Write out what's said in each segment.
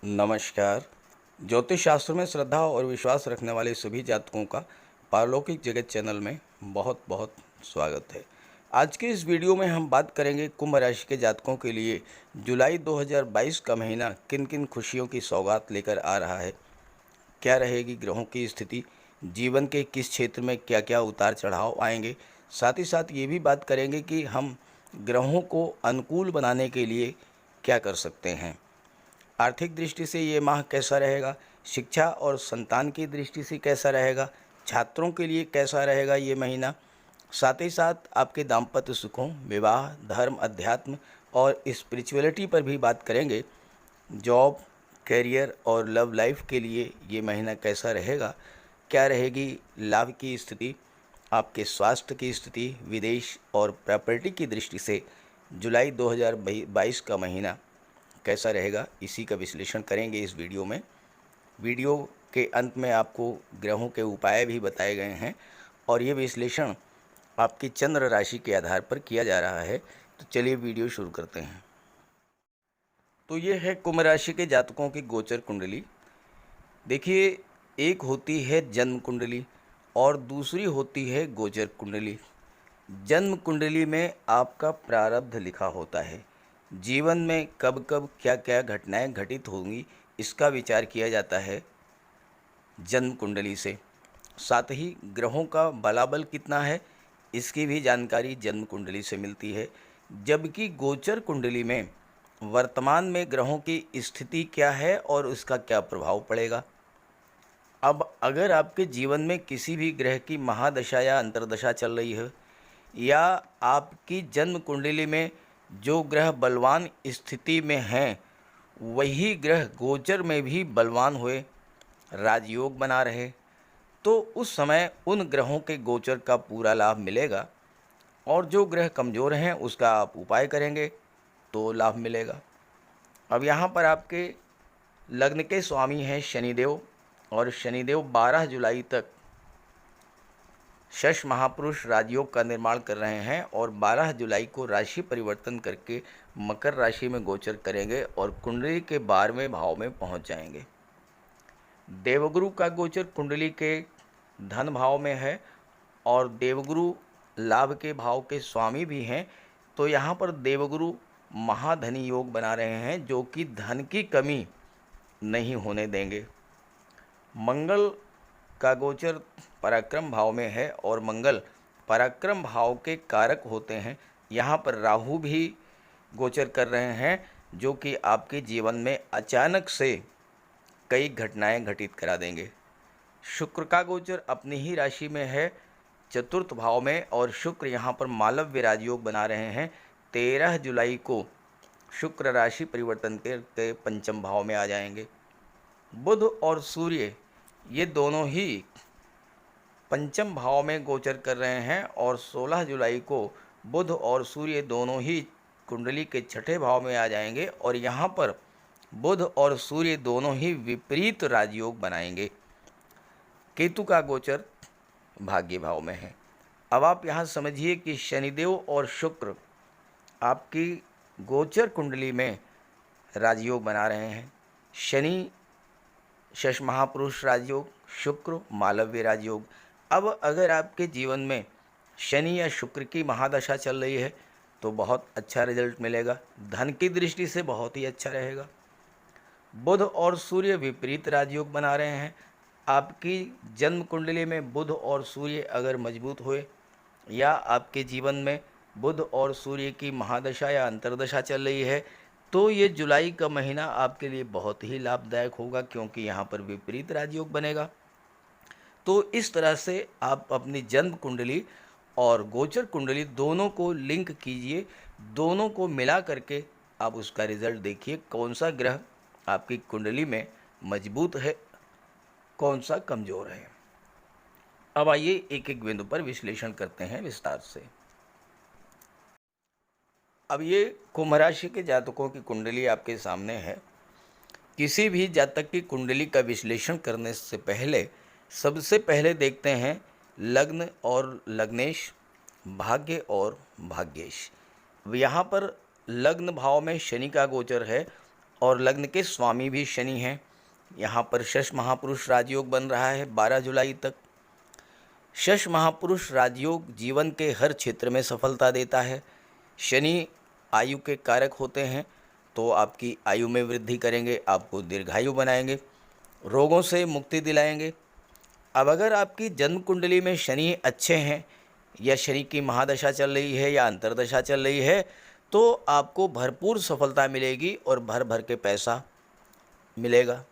नमस्कार। ज्योतिष शास्त्र में श्रद्धा और विश्वास रखने वाले सभी जातकों का पारलौकिक जगत चैनल में बहुत बहुत स्वागत है। आज के इस वीडियो में हम बात करेंगे कुंभ राशि के जातकों के लिए जुलाई 2022 का महीना किन किन खुशियों की सौगात लेकर आ रहा है, क्या रहेगी ग्रहों की स्थिति, जीवन के किस क्षेत्र में क्या क्या उतार चढ़ाव आएंगे। साथ ही साथ ये भी बात करेंगे कि हम ग्रहों को अनुकूल बनाने के लिए क्या कर सकते हैं। आर्थिक दृष्टि से ये माह कैसा रहेगा, शिक्षा और संतान की दृष्टि से कैसा रहेगा, छात्रों के लिए कैसा रहेगा ये महीना। साथ ही साथ आपके दाम्पत्य सुखों, विवाह, धर्म, अध्यात्म और स्पिरिचुअलिटी पर भी बात करेंगे। जॉब, करियर और लव लाइफ के लिए ये महीना कैसा रहेगा, क्या रहेगी लाभ की स्थिति, आपके स्वास्थ्य की स्थिति, विदेश और प्रॉपर्टी की दृष्टि से जुलाई 2022 का महीना कैसा रहेगा, इसी का विश्लेषण करेंगे इस वीडियो में। वीडियो के अंत में आपको ग्रहों के उपाय भी बताए गए हैं और ये विश्लेषण आपकी चंद्र राशि के आधार पर किया जा रहा है। तो चलिए वीडियो शुरू करते हैं। तो ये है कुंभ राशि के जातकों की गोचर कुंडली। देखिए, एक होती है जन्म कुंडली और दूसरी होती है गोचर कुंडली। जन्म कुंडली में आपका प्रारब्ध लिखा होता है। जीवन में कब कब क्या क्या घटनाएं घटित होंगी, इसका विचार किया जाता है जन्म कुंडली से। साथ ही ग्रहों का बलाबल कितना है, इसकी भी जानकारी जन्म कुंडली से मिलती है। जबकि गोचर कुंडली में वर्तमान में ग्रहों की स्थिति क्या है और उसका क्या प्रभाव पड़ेगा। अब अगर आपके जीवन में किसी भी ग्रह की महादशा या अंतर्दशा चल रही है, या आपकी जन्म कुंडली में जो ग्रह बलवान स्थिति में हैं वही ग्रह गोचर में भी बलवान हुए, राजयोग बना रहे, तो उस समय उन ग्रहों के गोचर का पूरा लाभ मिलेगा। और जो ग्रह कमज़ोर हैं उसका आप उपाय करेंगे तो लाभ मिलेगा। अब यहाँ पर आपके लग्न के स्वामी हैं शनिदेव, और शनिदेव 12 जुलाई तक शश महापुरुष राजयोग का निर्माण कर रहे हैं और 12 जुलाई को राशि परिवर्तन करके मकर राशि में गोचर करेंगे और कुंडली के 12वें भाव में पहुंच जाएंगे। देवगुरु का गोचर कुंडली के धन भाव में है और देवगुरु लाभ के भाव के स्वामी भी हैं। तो यहाँ पर देवगुरु महाधनी योग बना रहे हैं जो कि धन की कमी नहीं होने देंगे। मंगल का गोचर पराक्रम भाव में है और मंगल पराक्रम भाव के कारक होते हैं। यहाँ पर राहु भी गोचर कर रहे हैं जो कि आपके जीवन में अचानक से कई घटनाएं घटित करा देंगे। शुक्र का गोचर अपनी ही राशि में है चतुर्थ भाव में, और शुक्र यहाँ पर मालव्य राजयोग बना रहे हैं। 13 जुलाई को शुक्र राशि परिवर्तन के पंचम भाव में आ जाएंगे। बुध और सूर्य ये दोनों ही पंचम भाव में गोचर कर रहे हैं और 16 जुलाई को बुध और सूर्य दोनों ही कुंडली के छठे भाव में आ जाएंगे और यहाँ पर बुध और सूर्य दोनों ही विपरीत राजयोग बनाएंगे। केतु का गोचर भाग्य भाव में है। अब आप यहाँ समझिए कि शनिदेव और शुक्र आपकी गोचर कुंडली में राजयोग बना रहे हैं। शनि शश महापुरुष राजयोग, शुक्र मालव्य राजयोग। अब अगर आपके जीवन में शनि या शुक्र की महादशा चल रही है तो बहुत अच्छा रिजल्ट मिलेगा, धन की दृष्टि से बहुत ही अच्छा रहेगा। बुध और सूर्य विपरीत राजयोग बना रहे हैं। आपकी जन्म कुंडली में बुध और सूर्य अगर मजबूत हुए या आपके जीवन में बुध और सूर्य की महादशा या अंतर्दशा चल रही है तो ये जुलाई का महीना आपके लिए बहुत ही लाभदायक होगा, क्योंकि यहाँ पर विपरीत राजयोग बनेगा। तो इस तरह से आप अपनी जन्म कुंडली और गोचर कुंडली दोनों को लिंक कीजिए, दोनों को मिला करके आप उसका रिजल्ट देखिए, कौन सा ग्रह आपकी कुंडली में मजबूत है, कौन सा कमज़ोर है। अब आइए एक एक बिंदु पर विश्लेषण करते हैं विस्तार से। अब ये कुंभ राशि के जातकों की कुंडली आपके सामने है। किसी भी जातक की कुंडली का विश्लेषण करने से पहले सबसे पहले देखते हैं लग्न और लग्नेश, भाग्य और भाग्येश। यहाँ पर लग्न भाव में शनि का गोचर है और लग्न के स्वामी भी शनि हैं। यहाँ पर शश महापुरुष राजयोग बन रहा है 12 जुलाई तक। शश महापुरुष राजयोग जीवन के हर क्षेत्र में सफलता देता है। शनि आयु के कारक होते हैं, तो आपकी आयु में वृद्धि करेंगे, आपको दीर्घायु बनाएंगे, रोगों से मुक्ति दिलाएंगे। अब अगर आपकी जन्म कुंडली में शनि अच्छे हैं या शनि की महादशा चल रही है या अंतर्दशा चल रही है, तो आपको भरपूर सफलता मिलेगी और भर भर के पैसा मिलेगा।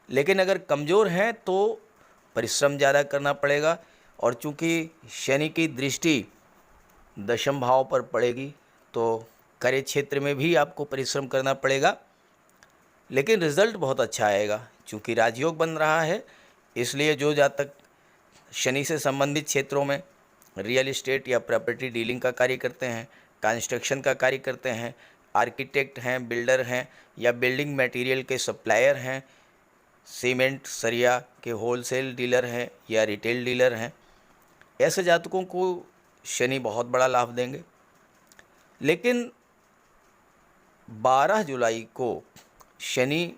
लेकिन अगर कमज़ोर हैं तो परिश्रम ज़्यादा करना पड़ेगा। और चूँकि शनि की दृष्टि दशम भाव पर पड़ेगी, तो कार्य क्षेत्र में भी आपको परिश्रम करना पड़ेगा, लेकिन रिज़ल्ट बहुत अच्छा आएगा। चूँकि राजयोग बन रहा है, इसलिए जो जातक शनि से संबंधित क्षेत्रों में रियल इस्टेट या प्रॉपर्टी डीलिंग का कार्य करते हैं, कंस्ट्रक्शन का कार्य करते हैं, आर्किटेक्ट हैं, बिल्डर हैं या बिल्डिंग मटेरियल के सप्लायर हैं, सीमेंट सरिया के होलसेल डीलर हैं या रिटेल डीलर हैं, ऐसे जातकों को शनि बहुत बड़ा लाभ देंगे। लेकिन 12 जुलाई को शनि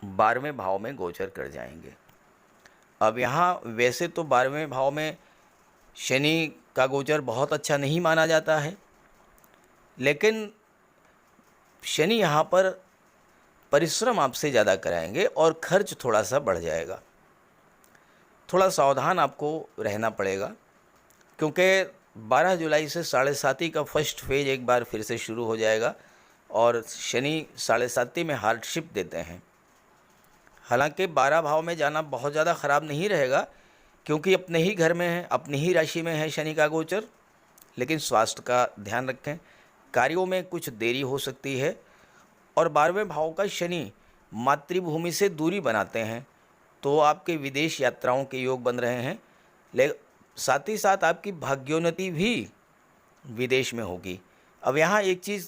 12वें भाव में गोचर कर जाएंगे। अब यहाँ वैसे तो 12वें भाव में शनि का गोचर बहुत अच्छा नहीं माना जाता है, लेकिन शनि यहाँ पर परिश्रम आपसे ज़्यादा कराएंगे और खर्च थोड़ा सा बढ़ जाएगा। थोड़ा सावधान आपको रहना पड़ेगा, क्योंकि 12 जुलाई से 7.5 का फर्स्ट फेज एक बार फिर से शुरू हो जाएगा और शनि 7.5 में हार्डशिप देते हैं। हालांकि 12 भाव में जाना बहुत ज़्यादा ख़राब नहीं रहेगा, क्योंकि अपने ही घर में है, अपनी ही राशि में है शनि का गोचर। लेकिन स्वास्थ्य का ध्यान रखें, कार्यों में कुछ देरी हो सकती है। और 12वें भाव का शनि मातृभूमि से दूरी बनाते हैं, तो आपके विदेश यात्राओं के योग बन रहे हैं। साथ ही साथ आपकी भाग्योन्नति भी विदेश में होगी। अब यहाँ एक चीज़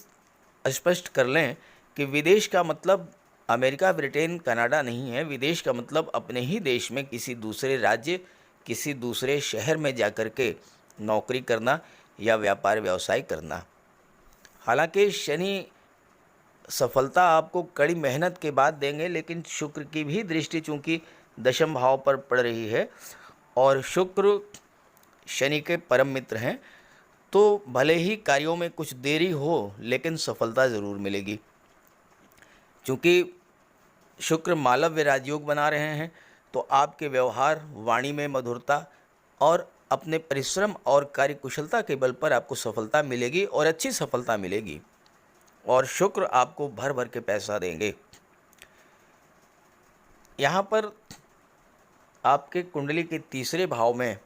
स्पष्ट कर लें कि विदेश का मतलब अमेरिका, ब्रिटेन, कनाडा नहीं है। विदेश का मतलब अपने ही देश में किसी दूसरे राज्य, किसी दूसरे शहर में जाकर के नौकरी करना या व्यापार व्यवसाय करना। हालांकि शनि सफलता आपको कड़ी मेहनत के बाद देंगे, लेकिन शुक्र की भी दृष्टि चूँकि दशम भाव पर पड़ रही है और शुक्र शनि के परम मित्र हैं, तो भले ही कार्यों में कुछ देरी हो, लेकिन सफलता ज़रूर मिलेगी। क्योंकि शुक्र मालव्य राजयोग बना रहे हैं, तो आपके व्यवहार, वाणी में मधुरता और अपने परिश्रम और कार्यकुशलता के बल पर आपको सफलता मिलेगी और अच्छी सफलता मिलेगी। और शुक्र आपको भर भर के पैसा देंगे। यहाँ पर आपके कुंडली के तीसरे भाव में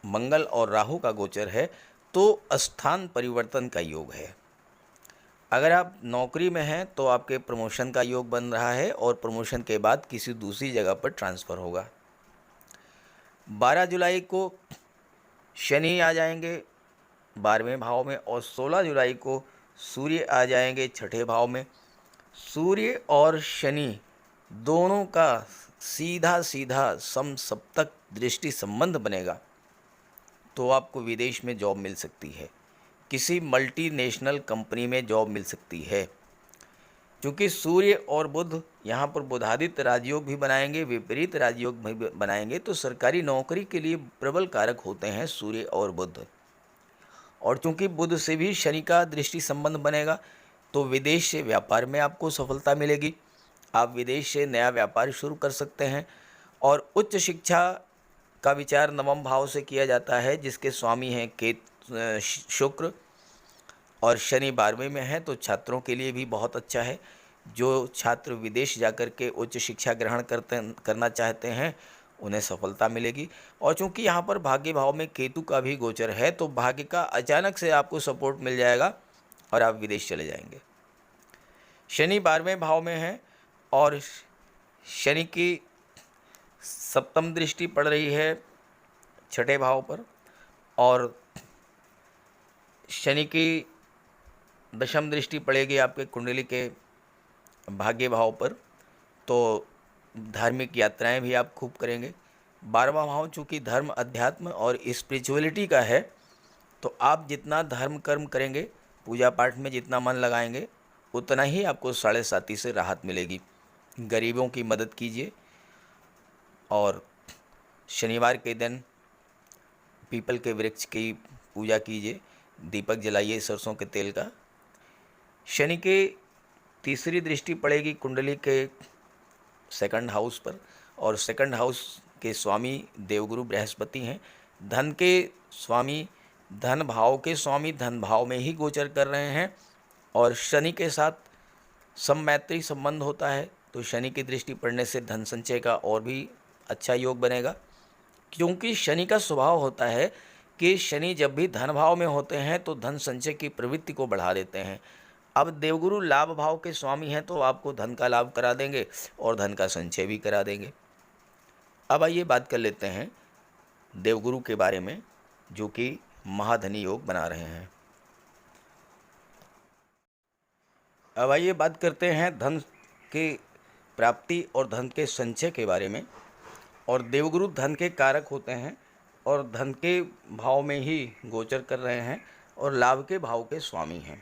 मंगल और राहु का गोचर है, तो स्थान परिवर्तन का योग है। अगर आप नौकरी में हैं तो आपके प्रमोशन का योग बन रहा है और प्रमोशन के बाद किसी दूसरी जगह पर ट्रांसफ़र होगा। 12 जुलाई को शनि आ जाएंगे 12वें भाव में और 16 जुलाई को सूर्य आ जाएंगे 6ठे भाव में। सूर्य और शनि दोनों का सीधा सीधा समसप्तक दृष्टि संबंध बनेगा, तो आपको विदेश में जॉब मिल सकती है, किसी मल्टीनेशनल कंपनी में जॉब मिल सकती है। क्योंकि सूर्य और बुध यहाँ पर बुधादित्य राजयोग भी बनाएंगे, विपरीत राजयोग भी बनाएंगे, तो सरकारी नौकरी के लिए प्रबल कारक होते हैं सूर्य और बुध। और चूँकि बुध से भी शनि का दृष्टि संबंध बनेगा, तो विदेश से व्यापार में आपको सफलता मिलेगी। आप विदेश से नया व्यापार शुरू कर सकते हैं। और उच्च शिक्षा का विचार नवम भाव से किया जाता है, जिसके स्वामी हैं शुक्र और शनि 12वें में है, तो छात्रों के लिए भी बहुत अच्छा है। जो छात्र विदेश जाकर के उच्च शिक्षा ग्रहण करना चाहते हैं, उन्हें सफलता मिलेगी। और चूंकि यहाँ पर भाग्य भाव में केतु का भी गोचर है, तो भाग्य का अचानक से आपको सपोर्ट मिल जाएगा और आप विदेश चले जाएंगे। शनि 12वें भाव में है और शनि की सप्तम दृष्टि पड़ रही है 6ठे भाव पर और शनि की दशम दृष्टि पड़ेगी आपके कुंडली के भाग्य भाव पर, तो धार्मिक यात्राएं भी आप खूब करेंगे। 12वां भाव चूँकि धर्म, अध्यात्म और स्पिरिचुअलिटी का है, तो आप जितना धर्म कर्म करेंगे, पूजा पाठ में जितना मन लगाएंगे, उतना ही आपको साढ़े साती से राहत मिलेगी। गरीबों की मदद कीजिए और शनिवार के दिन पीपल के वृक्ष की पूजा कीजिए, दीपक जलाइए सरसों के तेल का। शनि के तीसरी दृष्टि पड़ेगी कुंडली के सेकंड हाउस पर, और सेकंड हाउस के स्वामी देवगुरु बृहस्पति हैं। धन के स्वामी, धन भाव के स्वामी धन भाव में ही गोचर कर रहे हैं, और शनि के साथ सममैत्री संबंध होता है, तो शनि की दृष्टि पड़ने से धन संचय का और भी अच्छा योग बनेगा। क्योंकि शनि का स्वभाव होता है कि शनि जब भी धन भाव में होते हैं तो धन संचय की प्रवृत्ति को बढ़ा देते हैं। अब देवगुरु लाभ भाव के स्वामी हैं तो आपको धन का लाभ करा देंगे और धन का संचय भी करा देंगे। अब आइए बात कर लेते हैं देवगुरु के बारे में, जो कि महाधनी योग बना रहे हैं। अब आइए बात करते हैं धन के प्राप्ति और धन के संचय के बारे में। और देवगुरु धन के कारक होते हैं और धन के भाव में ही गोचर कर रहे हैं और लाभ के भाव के स्वामी हैं।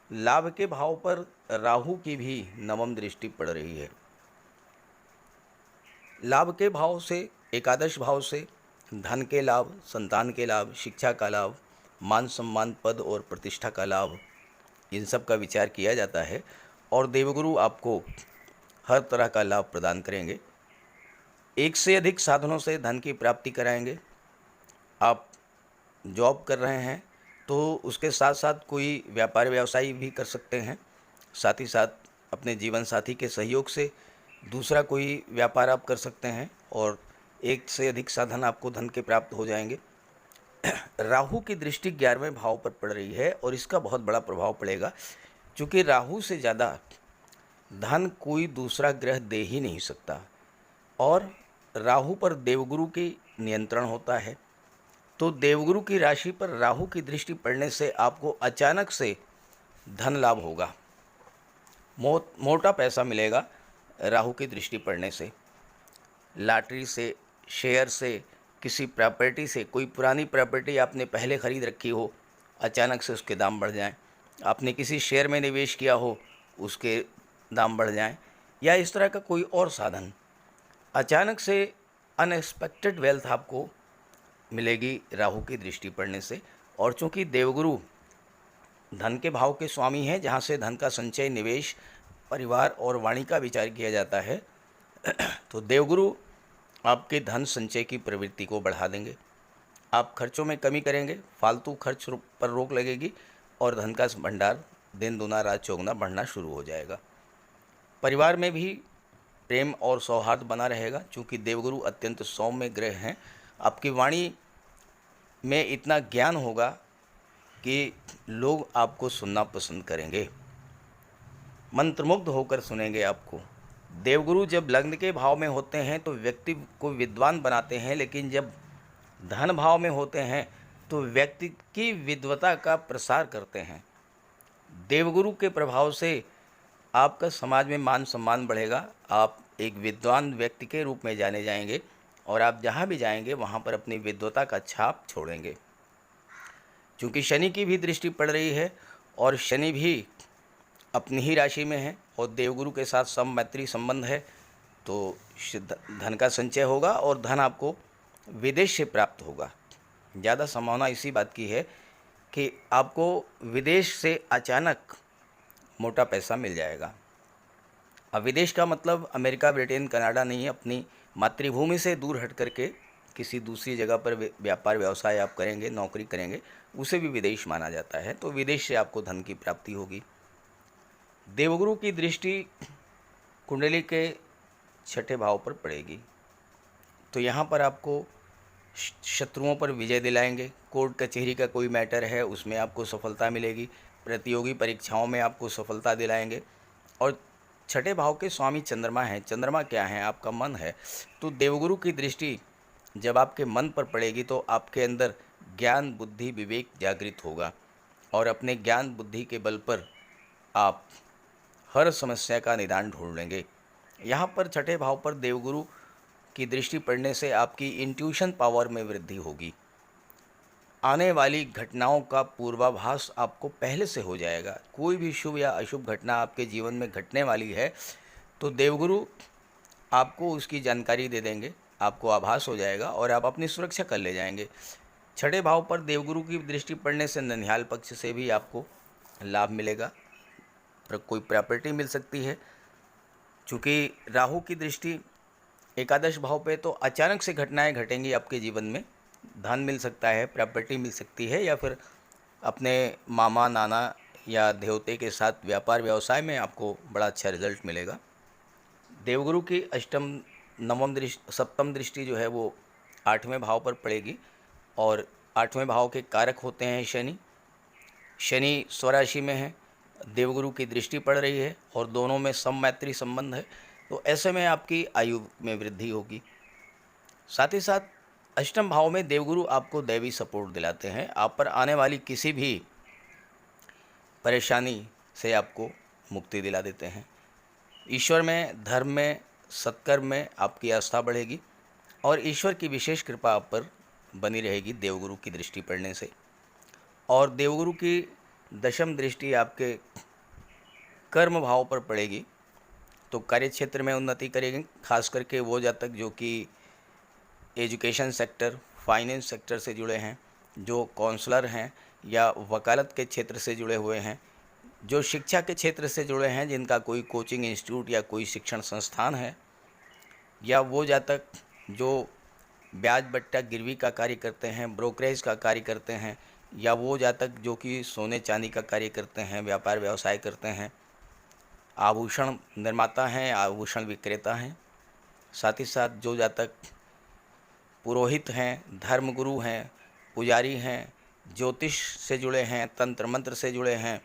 लाभ के भाव पर राहु की भी नवम दृष्टि पड़ रही है। लाभ के भाव से, एकादश भाव से धन के लाभ, संतान के लाभ, शिक्षा का लाभ, मान सम्मान, पद और प्रतिष्ठा का लाभ, इन सब का विचार किया जाता है। और देवगुरु आपको हर तरह का लाभ प्रदान करेंगे। एक से अधिक साधनों से धन की प्राप्ति कराएंगे। आप जॉब कर रहे हैं तो उसके साथ साथ कोई व्यापार व्यवसाय भी कर सकते हैं। साथ ही साथ अपने जीवन साथी के सहयोग से दूसरा कोई व्यापार आप कर सकते हैं और एक से अधिक साधन आपको धन के प्राप्त हो जाएंगे। राहु की दृष्टि 11वें भाव पर पड़ रही है और इसका बहुत बड़ा प्रभाव पड़ेगा, क्योंकि राहु से ज़्यादा धन कोई दूसरा ग्रह दे ही नहीं सकता। और राहु पर देवगुरु की नियंत्रण होता है, तो देवगुरु की राशि पर राहु की दृष्टि पड़ने से आपको अचानक से धन लाभ होगा। मोटा पैसा मिलेगा राहु की दृष्टि पड़ने से। लॉटरी से, शेयर से, किसी प्रॉपर्टी से, कोई पुरानी प्रॉपर्टी आपने पहले ख़रीद रखी हो, अचानक से उसके दाम बढ़ जाएं। आपने किसी शेयर में निवेश किया हो, उसके दाम बढ़ जाएं, या इस तरह का कोई और साधन, अचानक से अनएक्सपेक्टेड वेल्थ आपको मिलेगी राहु की दृष्टि पड़ने से। और चूँकि देवगुरु धन के भाव के स्वामी हैं, जहाँ से धन का संचय, निवेश, परिवार और वाणी का विचार किया जाता है, तो देवगुरु आपके धन संचय की प्रवृत्ति को बढ़ा देंगे। आप खर्चों में कमी करेंगे, फालतू खर्च पर रोक लगेगी और धन का भंडार दिन दुना रात चौगुना बढ़ना शुरू हो जाएगा। परिवार में भी प्रेम और सौहार्द बना रहेगा, क्योंकि देवगुरु अत्यंत सौम्य ग्रह हैं। आपकी वाणी में इतना ज्ञान होगा कि लोग आपको सुनना पसंद करेंगे, मंत्रमुग्ध होकर सुनेंगे आपको। देवगुरु जब लग्न के भाव में होते हैं तो व्यक्ति को विद्वान बनाते हैं, लेकिन जब धन भाव में होते हैं तो व्यक्ति की विद्वता का प्रसार करते हैं। देवगुरु के प्रभाव से आपका समाज में मान सम्मान बढ़ेगा। आप एक विद्वान व्यक्ति के रूप में जाने जाएंगे और आप जहाँ भी जाएंगे वहाँ पर अपनी विद्वता का छाप छोड़ेंगे। क्योंकि शनि की भी दृष्टि पड़ रही है और शनि भी अपनी ही राशि में है और देवगुरु के साथ सममैत्री संबंध है, तो धन का संचय होगा और धन आपको विदेश से प्राप्त होगा। ज़्यादा संभावना इसी बात की है कि आपको विदेश से अचानक मोटा पैसा मिल जाएगा। अब विदेश का मतलब अमेरिका, ब्रिटेन, कनाडा नहीं, अपनी मातृभूमि से दूर हट करके किसी दूसरी जगह पर व्यापार व्यवसाय आप करेंगे, नौकरी करेंगे, उसे भी विदेश माना जाता है, तो विदेश से आपको धन की प्राप्ति होगी। देवगुरु की दृष्टि कुंडली के 6ठे भाव पर पड़ेगी, तो यहाँ पर आपको शत्रुओं पर विजय दिलाएंगे। कोर्ट कचहरी का कोई मैटर है उसमें आपको सफलता मिलेगी। प्रतियोगी परीक्षाओं में आपको सफलता दिलाएंगे। और 6ठे भाव के स्वामी चंद्रमा हैं। चंद्रमा क्या है? आपका मन है। तो देवगुरु की दृष्टि जब आपके मन पर पड़ेगी तो आपके अंदर ज्ञान, बुद्धि, विवेक जागृत होगा और अपने ज्ञान बुद्धि के बल पर आप हर समस्या का निदान ढूंढ लेंगे। यहाँ पर 6ठे भाव पर देवगुरु की दृष्टि पड़ने से आपकी इंट्यूशन पावर में वृद्धि होगी। आने वाली घटनाओं का पूर्वाभास आपको पहले से हो जाएगा। कोई भी शुभ या अशुभ घटना आपके जीवन में घटने वाली है तो देवगुरु आपको उसकी जानकारी दे देंगे, आपको आभास हो जाएगा और आप अपनी सुरक्षा कर ले जाएंगे। छठे भाव पर देवगुरु की दृष्टि पड़ने से ननिहाल पक्ष से भी आपको लाभ मिलेगा, कोई प्रॉपर्टी मिल सकती है। चूँकि राहु की दृष्टि एकादश भाव पे तो अचानक से घटनाएं घटेंगी आपके जीवन में। धन मिल सकता है, प्रॉपर्टी मिल सकती है, या फिर अपने मामा नाना या देवते के साथ व्यापार व्यवसाय में आपको बड़ा अच्छा रिजल्ट मिलेगा। देवगुरु की अष्टम नवम दृष्टि सप्तम दृष्टि जो है वो 8वें भाव पर पड़ेगी और 8वें भाव के कारक होते हैं शनि। शनि स्वराशि में है, देवगुरु की दृष्टि पड़ रही है और दोनों में सममैत्री संबंध है, तो ऐसे में आपकी आयु में वृद्धि होगी। साथ ही साथ अष्टम भाव में देवगुरु आपको दैवी सपोर्ट दिलाते हैं, आप पर आने वाली किसी भी परेशानी से आपको मुक्ति दिला देते हैं। ईश्वर में, धर्म में, सत्कर्म में आपकी आस्था बढ़ेगी और ईश्वर की विशेष कृपा आप पर बनी रहेगी देवगुरु की दृष्टि पड़ने से। और देवगुरु की दशम दृष्टि आपके कर्म भाव पर पड़ेगी तो कार्य क्षेत्र में उन्नति करेंगे, खास करके वो जातक जो कि एजुकेशन सेक्टर, फाइनेंस सेक्टर से जुड़े हैं, जो काउंसलर हैं या वकालत के क्षेत्र से जुड़े हुए हैं, जो शिक्षा के क्षेत्र से जुड़े हैं, जिनका कोई कोचिंग इंस्टीट्यूट या कोई शिक्षण संस्थान है, या वो जातक जो ब्याज बट्टा गिरवी का कार्य करते हैं, ब्रोकरेज का कार्य करते हैं, या वो जातक जो कि सोने चांदी का कार्य करते हैं, व्यापार व्यवसाय करते हैं, आभूषण निर्माता हैं, आभूषण विक्रेता हैं। साथ ही साथ जो जातक पुरोहित हैं, धर्मगुरु हैं, पुजारी हैं, ज्योतिष से जुड़े हैं, तंत्र मंत्र से जुड़े हैं,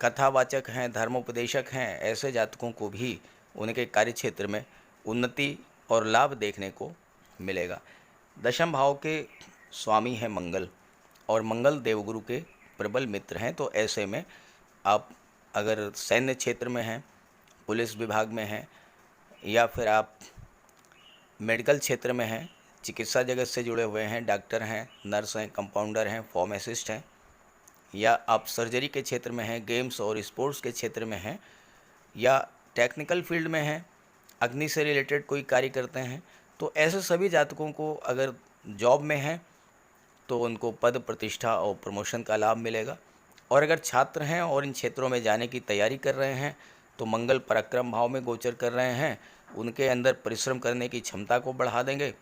कथावाचक हैं, धर्मोपदेशक हैं, ऐसे जातकों को भी उनके कार्य क्षेत्र में उन्नति और लाभ देखने को मिलेगा। दशम भाव के स्वामी हैं मंगल और मंगल देवगुरु के प्रबल मित्र हैं, तो ऐसे में आप अगर सैन्य क्षेत्र में हैं, पुलिस विभाग में हैं, या फिर आप मेडिकल क्षेत्र में हैं, चिकित्सा जगत से जुड़े हुए हैं, डॉक्टर हैं, नर्स हैं, कंपाउंडर हैं, फार्मासिस्ट हैं, या आप सर्जरी के क्षेत्र में हैं, गेम्स और स्पोर्ट्स के क्षेत्र में हैं, या टेक्निकल फील्ड में हैं, अग्नि से रिलेटेड कोई कार्य करते हैं, तो ऐसे सभी जातकों को अगर जॉब में हैं तो उनको पद प्रतिष्ठा और प्रमोशन का लाभ मिलेगा। और अगर छात्र हैं और इन क्षेत्रों में जाने की तैयारी कर रहे हैं तो मंगल पराक्रम भाव में गोचर कर रहे हैं, उनके अंदर परिश्रम करने की क्षमता को बढ़ा देंगे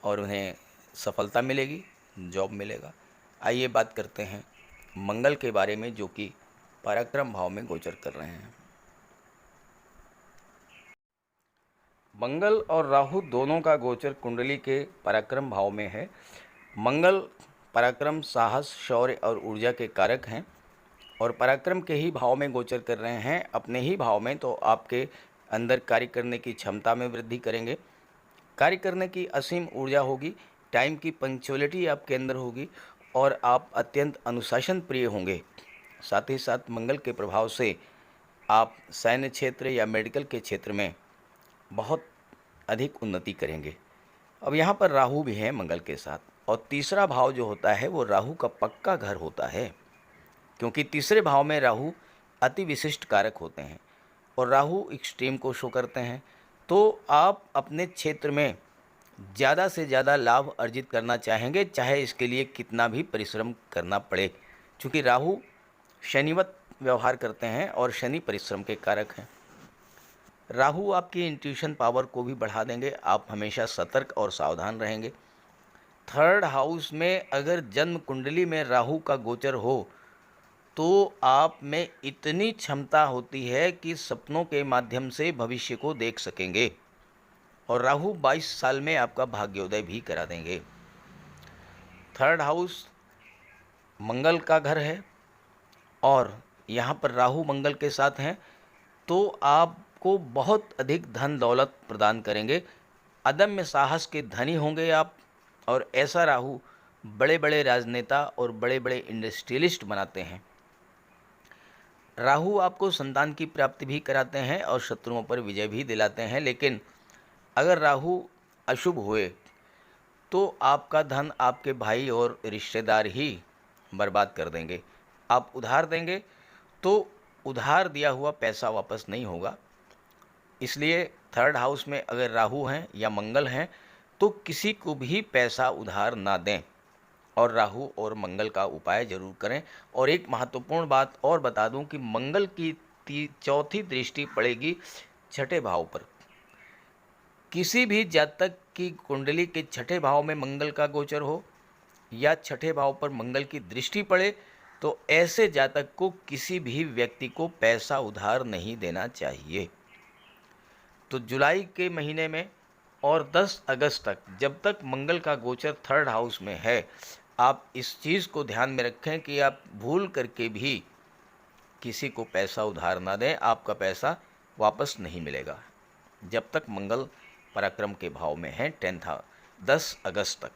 और उन्हें सफलता मिलेगी, जॉब मिलेगा। आइए बात करते हैं मंगल के बारे में जो कि पराक्रम भाव में गोचर कर रहे हैं। मंगल और राहु दोनों का गोचर कुंडली के पराक्रम भाव में है। मंगल पराक्रम, साहस, शौर्य और ऊर्जा के कारक हैं और पराक्रम के ही भाव में गोचर कर रहे हैं अपने ही भाव में, तो आपके अंदर कार्य करने की क्षमता में वृद्धि करेंगे, कार्य करने की असीम ऊर्जा होगी, टाइम की पंक्चुअलिटी आपके अंदर होगी और आप अत्यंत अनुशासन प्रिय होंगे। साथ ही साथ मंगल के प्रभाव से आप सैन्य क्षेत्र या मेडिकल के क्षेत्र में बहुत अधिक उन्नति करेंगे। अब यहाँ पर राहु भी है मंगल के साथ, और तीसरा भाव जो होता है वो राहु का पक्का घर होता है, क्योंकि तीसरे भाव में राहु अति विशिष्ट कारक होते हैं और राहु एक्सट्रीम को शो करते हैं। तो आप अपने क्षेत्र में ज़्यादा से ज़्यादा लाभ अर्जित करना चाहेंगे, चाहे इसके लिए कितना भी परिश्रम करना पड़े, क्योंकि राहु शनिवत व्यवहार करते हैं और शनि परिश्रम के कारक हैं। राहु आपकी इंट्यूशन पावर को भी बढ़ा देंगे, आप हमेशा सतर्क और सावधान रहेंगे। थर्ड हाउस में अगर जन्म कुंडली में राहु का गोचर हो तो आप में इतनी क्षमता होती है कि सपनों के माध्यम से भविष्य को देख सकेंगे और राहु 22 साल में आपका भाग्योदय भी करा देंगे। थर्ड हाउस मंगल का घर है और यहाँ पर राहु मंगल के साथ हैं, तो आपको बहुत अधिक धन दौलत प्रदान करेंगे, अदम्य साहस के धनी होंगे आप। और ऐसा राहु बड़े बड़े राजनेता और बड़े बड़े इंडस्ट्रियलिस्ट बनाते हैं। राहु आपको संतान की प्राप्ति भी कराते हैं और शत्रुओं पर विजय भी दिलाते हैं, लेकिन अगर राहु अशुभ हुए तो आपका धन आपके भाई और रिश्तेदार ही बर्बाद कर देंगे। आप उधार देंगे तो उधार दिया हुआ पैसा वापस नहीं होगा। इसलिए थर्ड हाउस में अगर राहु हैं या मंगल हैं तो किसी को भी पैसा उधार ना दें और राहु और मंगल का उपाय जरूर करें। और एक महत्वपूर्ण बात और बता दूं कि मंगल की चौथी दृष्टि पड़ेगी छठे भाव पर। किसी भी जातक की कुंडली के छठे भाव में मंगल का गोचर हो या छठे भाव पर मंगल की दृष्टि पड़े तो ऐसे जातक को किसी भी व्यक्ति को पैसा उधार नहीं देना चाहिए। तो जुलाई के महीने में और 10 अगस्त तक, जब तक मंगल का गोचर थर्ड हाउस में है, आप इस चीज़ को ध्यान में रखें कि आप भूल करके भी किसी को पैसा उधार ना दें। आपका पैसा वापस नहीं मिलेगा जब तक मंगल पराक्रम के भाव में है 10 अगस्त तक।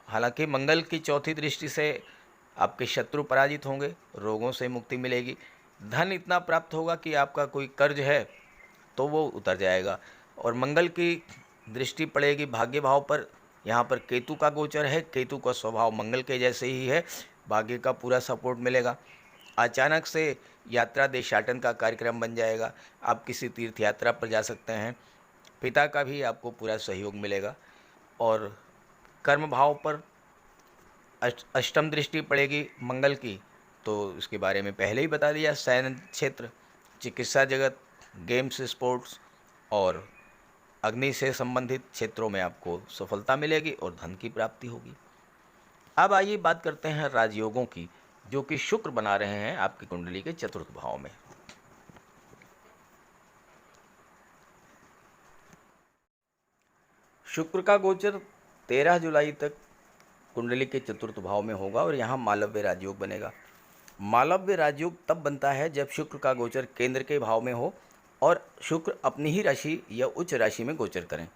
हालांकि मंगल की चौथी दृष्टि से आपके शत्रु पराजित होंगे, रोगों से मुक्ति मिलेगी, धन इतना प्राप्त होगा कि आपका कोई कर्ज है तो वो उतर जाएगा। और मंगल की दृष्टि पड़ेगी भाग्य भाव पर। यहाँ पर केतु का गोचर है। केतु का स्वभाव मंगल के जैसे ही है, भाग्य का पूरा सपोर्ट मिलेगा। अचानक से यात्रा देशाटन का कार्यक्रम बन जाएगा। आप किसी तीर्थ यात्रा पर जा सकते हैं। पिता का भी आपको पूरा सहयोग मिलेगा। और कर्म भाव पर अष्टम दृष्टि पड़ेगी मंगल की, तो इसके बारे में पहले ही बता दिया। सैन्य क्षेत्र, चिकित्सा जगत, गेम्स, स्पोर्ट्स और अग्नि से संबंधित क्षेत्रों में आपको सफलता मिलेगी और धन की प्राप्ति होगी। अब आइए बात करते हैं राजयोगों की, जो कि शुक्र बना रहे हैं आपकी कुंडली के चतुर्थ भाव में। शुक्र का गोचर 13 जुलाई तक कुंडली के चतुर्थ भाव में होगा और यहाँ मालव्य राजयोग बनेगा। मालव्य राजयोग तब बनता है जब शुक्र का गोचर केंद्र के भाव में हो और शुक्र अपनी ही राशि या उच्च राशि में गोचर करें।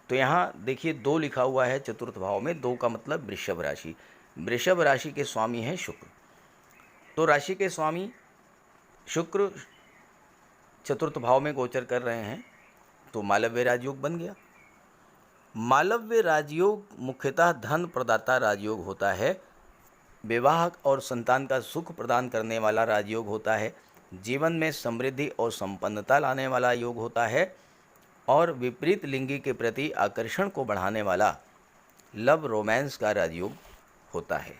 तो यहाँ देखिए 2 लिखा हुआ है चतुर्थ भाव में। 2 का मतलब वृषभ राशि। वृषभ राशि के स्वामी हैं शुक्र। तो राशि के स्वामी शुक्र चतुर्थ भाव में गोचर कर रहे हैं तो मालव्य राजयोग बन गया। मालव्य राजयोग मुख्यतः धन प्रदाता राजयोग होता है, विवाह और संतान का सुख प्रदान करने वाला राजयोग होता है, जीवन में समृद्धि और संपन्नता लाने वाला योग होता है और विपरीत लिंगी के प्रति आकर्षण को बढ़ाने वाला लव रोमांस का राजयोग होता है।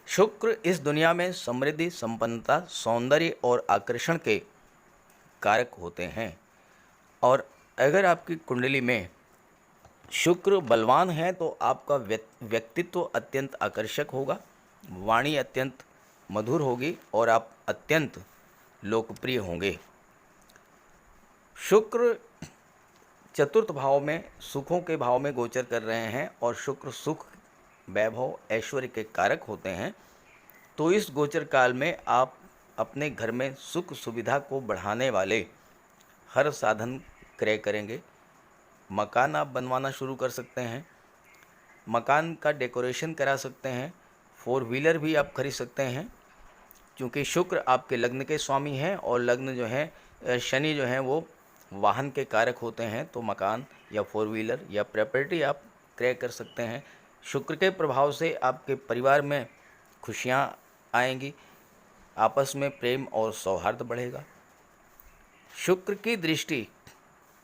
शुक्र इस दुनिया में समृद्धि, संपन्नता, सौंदर्य और आकर्षण के कारक होते हैं। और अगर आपकी कुंडली में शुक्र बलवान है तो आपका व्यक्तित्व अत्यंत आकर्षक होगा, वाणी अत्यंत मधुर होगी और आप अत्यंत लोकप्रिय होंगे। शुक्र चतुर्थ भाव में सुखों के भाव में गोचर कर रहे हैं और शुक्र सुख, वैभव, ऐश्वर्य के कारक होते हैं। तो इस गोचर काल में आप अपने घर में सुख सुविधा को बढ़ाने वाले हर साधन क्रय करेंगे। मकान आप बनवाना शुरू कर सकते हैं, मकान का डेकोरेशन करा सकते हैं, 4 व्हीलर भी आप खरीद सकते हैं। क्योंकि शुक्र आपके लग्न के स्वामी हैं और लग्न जो है शनि जो है वो वाहन के कारक होते हैं। तो मकान या 4 व्हीलर या प्रॉपर्टी आप क्रय कर सकते हैं। शुक्र के प्रभाव से आपके परिवार में खुशियाँ आएंगी, आपस में प्रेम और सौहार्द बढ़ेगा। शुक्र की दृष्टि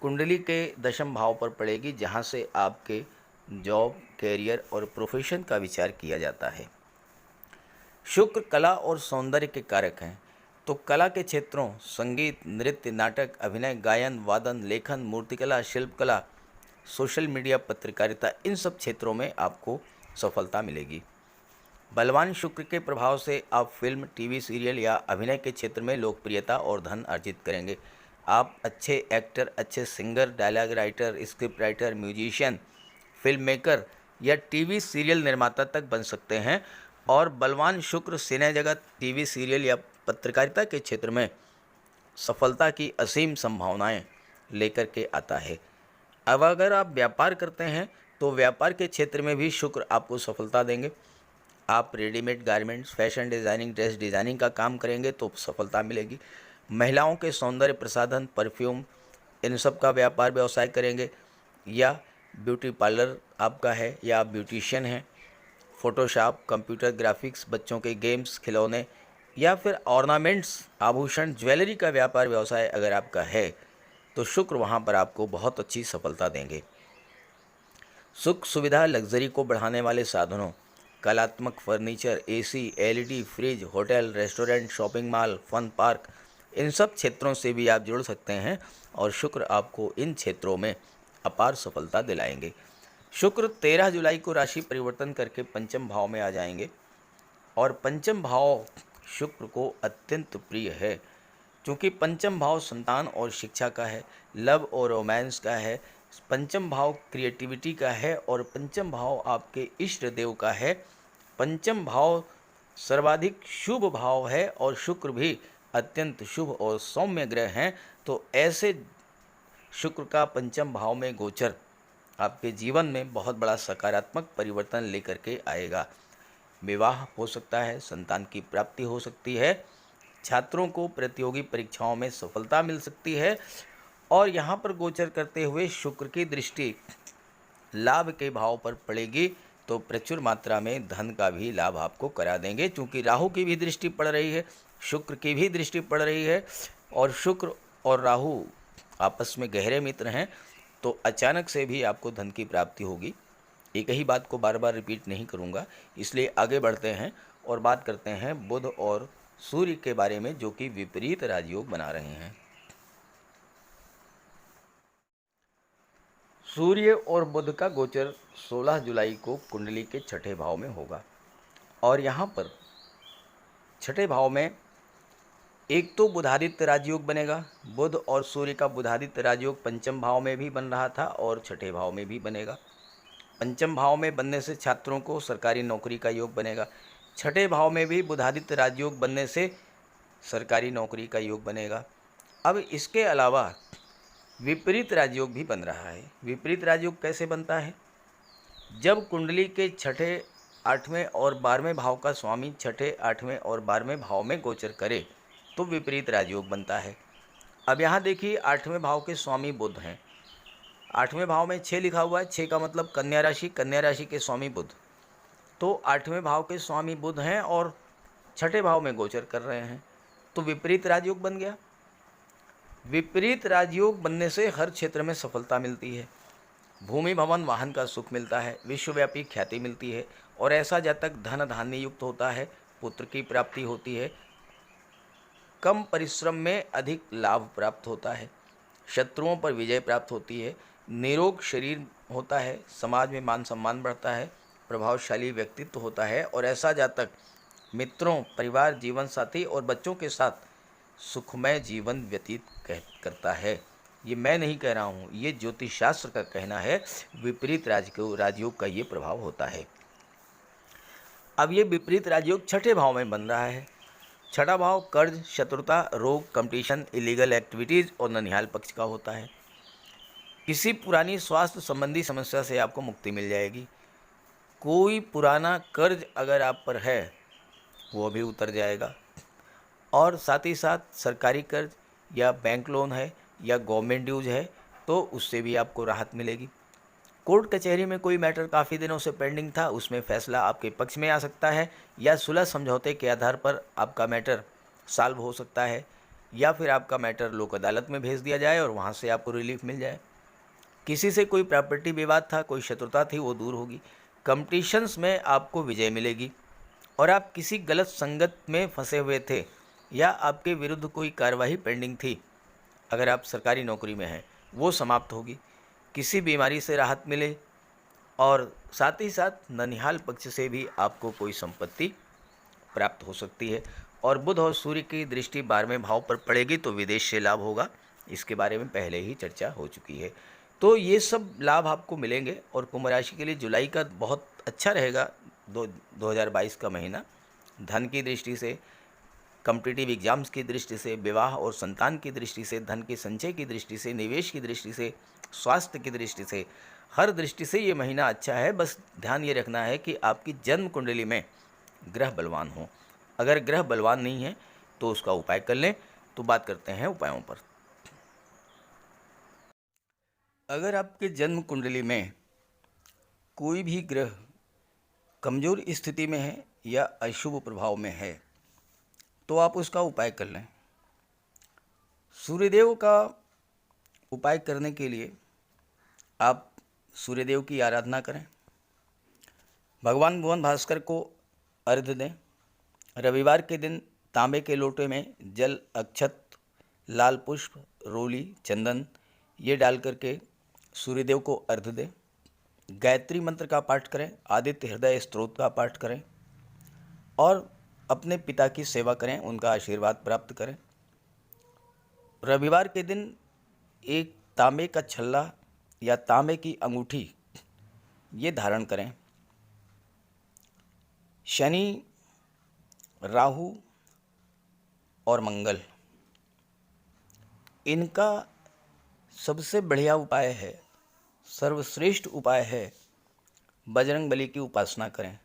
कुंडली के दशम भाव पर पड़ेगी, जहाँ से आपके जॉब, कैरियर और प्रोफेशन का विचार किया जाता है। शुक्र कला और सौंदर्य के कारक हैं। तो कला के क्षेत्रों संगीत, नृत्य, नाटक, अभिनय, गायन, वादन, लेखन, मूर्तिकला, शिल्पकला, सोशल मीडिया, पत्रकारिता, इन सब क्षेत्रों में आपको सफलता मिलेगी। बलवान शुक्र के प्रभाव से आप फिल्म, टीवी सीरियल या अभिनय के क्षेत्र में लोकप्रियता और धन अर्जित करेंगे। आप अच्छे एक्टर, अच्छे singer, dialogue writer, script writer, musician, film maker या टीवी सीरियल निर्माता तक बन सकते हैं। और बलवान शुक्र सिने जगत, टीवी सीरियल या पत्रकारिता के क्षेत्र में सफलता की असीम संभावनाएं लेकर के आता है। अब अगर आप व्यापार करते हैं तो व्यापार के क्षेत्र में भी शुक्र आपको सफलता देंगे। आप readymade garments, fashion designing, dress designing का काम करेंगे तो सफलता मिलेगी। महिलाओं के सौंदर्य प्रसाधन, परफ्यूम, इन सब का व्यापार व्यवसाय करेंगे या ब्यूटी पार्लर आपका है या आप ब्यूटिशियन हैं, फ़ोटोशॉप, कंप्यूटर ग्राफिक्स, बच्चों के गेम्स, खिलौने या फिर ऑर्नामेंट्स, आभूषण, ज्वेलरी का व्यापार व्यवसाय अगर आपका है तो शुक्र वहाँ पर आपको बहुत अच्छी सफलता देंगे। सुख सुविधा लग्जरी को बढ़ाने वाले साधनों, कलात्मक furniture, AC, LED, fridge, hotel, restaurant, shopping mall, fun park, इन सब क्षेत्रों से भी आप जुड़ सकते हैं और शुक्र आपको इन क्षेत्रों में अपार सफलता दिलाएंगे। शुक्र 13 जुलाई को राशि परिवर्तन करके पंचम भाव में आ जाएंगे और पंचम भाव शुक्र को अत्यंत प्रिय है, क्योंकि पंचम भाव संतान और शिक्षा का है, लव और रोमांस का है, पंचम भाव क्रिएटिविटी का है और पंचम भाव आपके इष्ट देव का है। पंचम भाव सर्वाधिक शुभ भाव है और शुक्र भी अत्यंत शुभ और सौम्य ग्रह हैं। तो ऐसे शुक्र का पंचम भाव में गोचर आपके जीवन में बहुत बड़ा सकारात्मक परिवर्तन लेकर के आएगा। विवाह हो सकता है, संतान की प्राप्ति हो सकती है, छात्रों को प्रतियोगी परीक्षाओं में सफलता मिल सकती है और यहाँ पर गोचर करते हुए शुक्र की दृष्टि लाभ के भाव पर पड़ेगी तो प्रचुर मात्रा में धन का भी लाभ आपको करा देंगे, क्योंकि राहु की भी दृष्टि पड़ रही है, शुक्र की भी दृष्टि पड़ रही है और शुक्र और राहु आपस में गहरे मित्र हैं। तो अचानक से भी आपको धन की प्राप्ति होगी। एक ही बात को बार बार रिपीट नहीं करूँगा, इसलिए आगे बढ़ते हैं और बात करते हैं बुध और सूर्य के बारे में, जो कि विपरीत राजयोग बना रहे हैं। सूर्य और बुध का गोचर 16 जुलाई को कुंडली के छठे भाव में होगा और यहाँ पर छठे भाव में एक तो बुधादित्य राजयोग बनेगा। बुध और सूर्य का बुधादित्य राजयोग पंचम भाव में भी बन रहा था और छठे भाव में भी बनेगा। पंचम भाव में बनने से छात्रों को सरकारी नौकरी का योग बनेगा। छठे भाव में भी बुधादित्य राजयोग बनने से सरकारी नौकरी का योग बनेगा। अब इसके अलावा विपरीत राजयोग भी बन रहा है। विपरीत राजयोग कैसे बनता है? जब कुंडली के छठे, 8वें और 12वें भाव का स्वामी छठे, 8वें और 12वें भाव में गोचर करे तो विपरीत राजयोग बनता है। अब यहाँ देखिए, 8वें भाव के स्वामी बुध हैं। 8वें भाव में 6 लिखा हुआ है, 6 का मतलब कन्या राशि, कन्या राशि के स्वामी बुध। तो 8वें भाव के स्वामी बुध हैं और छठे भाव में गोचर कर रहे हैं, तो विपरीत राजयोग बन गया। विपरीत राजयोग बनने से हर क्षेत्र में सफलता मिलती है, भूमि भवन वाहन का सुख मिलता है, विश्वव्यापी ख्याति मिलती है और ऐसा जातक धन धान्य युक्त होता है, पुत्र की प्राप्ति होती है, कम परिश्रम में अधिक लाभ प्राप्त होता है, शत्रुओं पर विजय प्राप्त होती है, निरोग शरीर होता है, समाज में मान सम्मान बढ़ता है, प्रभावशाली व्यक्तित्व होता है और ऐसा जातक मित्रों, परिवार, जीवन साथी और बच्चों के साथ सुखमय जीवन व्यतीत करता है। ये मैं नहीं कह रहा हूँ, ये ज्योतिष शास्त्र का कहना है। विपरीत राजयोग का ये प्रभाव होता है। अब ये विपरीत राजयोग छठे भाव में बन रहा है। छठा भाव कर्ज, शत्रुता, रोग, कंपटीशन, इलीगल एक्टिविटीज़ और ननिहाल पक्ष का होता है। किसी पुरानी स्वास्थ्य संबंधी समस्या से आपको मुक्ति मिल जाएगी। कोई पुराना कर्ज अगर आप पर है वो भी उतर जाएगा और साथ ही साथ सरकारी कर्ज या बैंक लोन है या गवर्नमेंट ड्यूज है तो उससे भी आपको राहत मिलेगी। कोर्ट कचहरी में कोई मैटर काफ़ी दिनों से पेंडिंग था, उसमें फ़ैसला आपके पक्ष में आ सकता है या सुलह समझौते के आधार पर आपका मैटर सॉल्व हो सकता है या फिर आपका मैटर लोक अदालत में भेज दिया जाए और वहाँ से आपको रिलीफ मिल जाए। किसी से कोई प्रॉपर्टी विवाद था, कोई शत्रुता थी, वो दूर होगी। कंपटीशंस में आपको विजय मिलेगी और आप किसी गलत संगत में फंसे हुए थे या आपके विरुद्ध कोई कार्रवाई पेंडिंग थी, अगर आप सरकारी नौकरी में हैं, वो समाप्त होगी। किसी बीमारी से राहत मिले और साथ ही साथ ननिहाल पक्ष से भी आपको कोई संपत्ति प्राप्त हो सकती है। और बुध और सूर्य की दृष्टि 12वें भाव पर पड़ेगी तो विदेश से लाभ होगा, इसके बारे में पहले ही चर्चा हो चुकी है। तो ये सब लाभ आपको मिलेंगे और कुंभ राशि के लिए जुलाई का बहुत अच्छा रहेगा 2022 का महीना। धन की दृष्टि से, कॉम्पिटिटिव एग्जाम्स की दृष्टि से, विवाह और संतान की दृष्टि से, धन के संचय की दृष्टि से, निवेश की दृष्टि से, स्वास्थ्य की दृष्टि से, हर दृष्टि से ये महीना अच्छा है। बस ध्यान ये रखना है कि आपकी जन्म कुंडली में ग्रह बलवान हो। अगर ग्रह बलवान नहीं है तो उसका उपाय कर लें। तो बात करते हैं उपायों पर। अगर आपके जन्म कुंडली में कोई भी ग्रह कमज़ोर स्थिति में है या अशुभ प्रभाव में है तो आप उसका उपाय कर लें। सूर्यदेव का उपाय करने के लिए आप सूर्यदेव की आराधना करें, भगवान भुवन भास्कर को अर्घ्य दें। रविवार के दिन तांबे के लोटे में जल, अक्षत, लाल पुष्प, रोली, चंदन ये डाल करके सूर्यदेव को अर्घ्य दें। गायत्री मंत्र का पाठ करें, आदित्य हृदय स्तोत्र का पाठ करें और अपने पिता की सेवा करें, उनका आशीर्वाद प्राप्त करें। रविवार के दिन एक तांबे का छल्ला या तांबे की अंगूठी ये धारण करें। शनि, राहु और मंगल इनका सबसे बढ़िया उपाय है, सर्वश्रेष्ठ उपाय है, बजरंग बली की उपासना करें,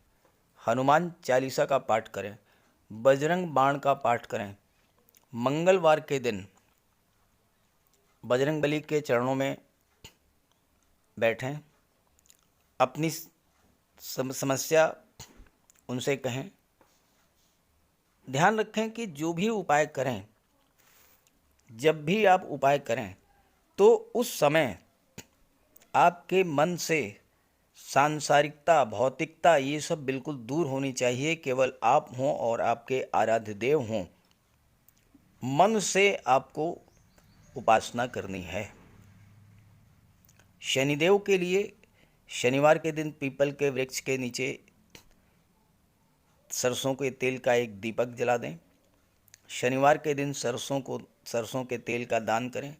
हनुमान चालीसा का पाठ करें, बजरंग बाण का पाठ करें। मंगलवार के दिन बजरंग बली के चरणों में बैठें, अपनी समस्या उनसे कहें। ध्यान रखें कि जो भी उपाय करें, जब भी आप उपाय करें तो उस समय आपके मन से सांसारिकता, भौतिकता ये सब बिल्कुल दूर होनी चाहिए। केवल आप हों और आपके आराध्य देव हों। मन से आपको उपासना करनी है। शनिदेव के लिए शनिवार के दिन पीपल के वृक्ष के नीचे सरसों के तेल का एक दीपक जला दें। शनिवार के दिन सरसों के तेल का दान करें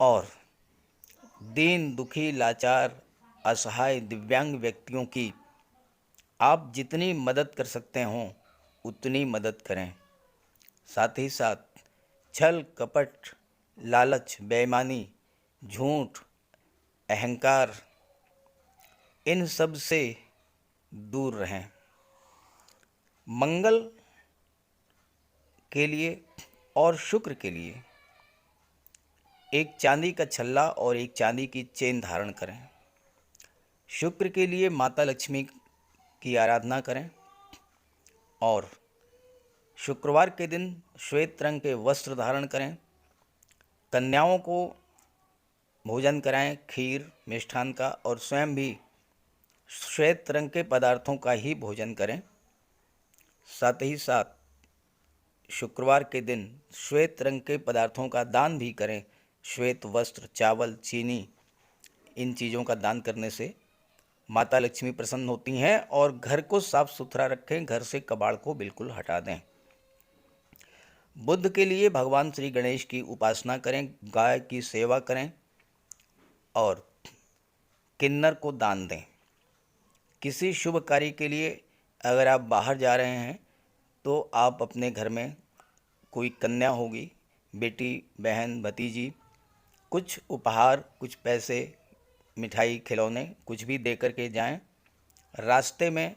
और दीन, दुखी, लाचार, असहाय, दिव्यांग व्यक्तियों की आप जितनी मदद कर सकते हों उतनी मदद करें। साथ ही साथ छल, कपट, लालच, बेईमानी, झूठ, अहंकार इन सब से दूर रहें। मंगल के लिए और शुक्र के लिए एक चांदी का छल्ला और एक चांदी की चेन धारण करें। शुक्र के लिए माता लक्ष्मी की आराधना करें और शुक्रवार के दिन श्वेत रंग के वस्त्र धारण करें। कन्याओं को भोजन कराएं, खीर, मिष्ठान का, और स्वयं भी श्वेत रंग के पदार्थों का ही भोजन करें। साथ ही साथ शुक्रवार के दिन श्वेत रंग के पदार्थों का दान भी करें। श्वेत वस्त्र, चावल, चीनी इन चीज़ों का दान करने से माता लक्ष्मी प्रसन्न होती हैं और घर को साफ सुथरा रखें, घर से कबाड़ को बिल्कुल हटा दें। बुध के लिए भगवान श्री गणेश की उपासना करें, गाय की सेवा करें और किन्नर को दान दें। किसी शुभ कार्य के लिए अगर आप बाहर जा रहे हैं तो आप अपने घर में कोई कन्या होगी, बेटी, बहन, भतीजी, कुछ उपहार, कुछ पैसे, मिठाई, खिलौने कुछ भी दे कर के जाएं। रास्ते में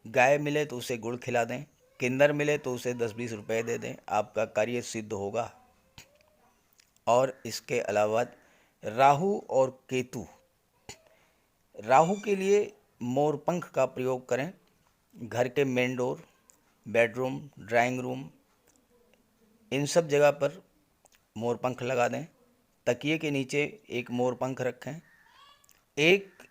गाय मिले तो उसे गुड़ खिला दें, किन्नर मिले तो उसे 10-20 रुपए दे दें, आपका कार्य सिद्ध होगा। और इसके अलावा राहु और केतु, राहु के लिए मोर पंख का प्रयोग करें। घर के main door, bedroom, drawing room in सब जगह पर मोर पंख लगा दें। तकिए के नीचे एक मोर पंख रखें। एक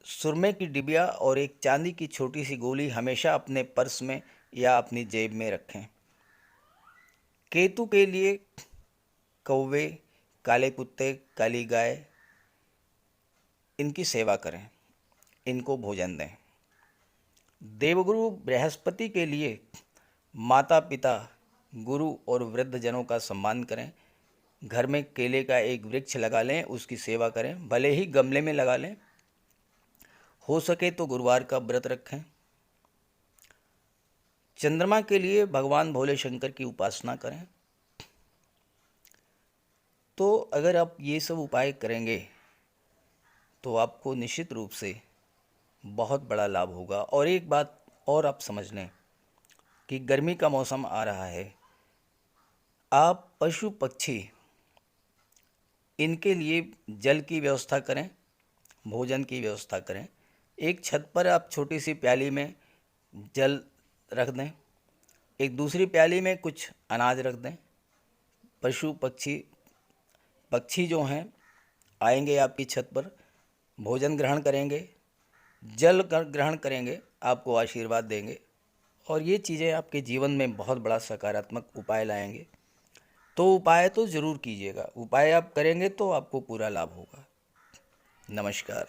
सुरमे की डिबिया और एक चांदी की छोटी सी गोली हमेशा अपने पर्स में या अपनी जेब में रखें। केतु के लिए कौवे, काले कुत्ते, काली गाय इनकी सेवा करें, इनको भोजन दें। देवगुरु बृहस्पति के लिए माता पिता, गुरु और वृद्ध जनों का सम्मान करें। घर में केले का एक वृक्ष लगा लें, उसकी सेवा करें, भले ही गमले में लगा लें। हो सके तो गुरुवार का व्रत रखें। चंद्रमा के लिए भगवान भोले शंकर की उपासना करें। तो अगर आप ये सब उपाय करेंगे तो आपको निश्चित रूप से बहुत बड़ा लाभ होगा। और एक बात और आप समझ लें कि गर्मी का मौसम आ रहा है, आप पशु पक्षी इनके लिए जल की व्यवस्था करें, भोजन की व्यवस्था करें। एक छत पर आप छोटी सी प्याली में जल रख दें, एक दूसरी प्याली में कुछ अनाज रख दें। पशु पक्षी जो हैं आएंगे आपकी छत पर, भोजन ग्रहण करेंगे, जल ग्रहण करेंगे, आपको आशीर्वाद देंगे और ये चीज़ें आपके जीवन में बहुत बड़ा सकारात्मक उपाय लाएंगे। तो उपाय तो ज़रूर कीजिएगा, उपाय आप करेंगे तो आपको पूरा लाभ होगा। नमस्कार।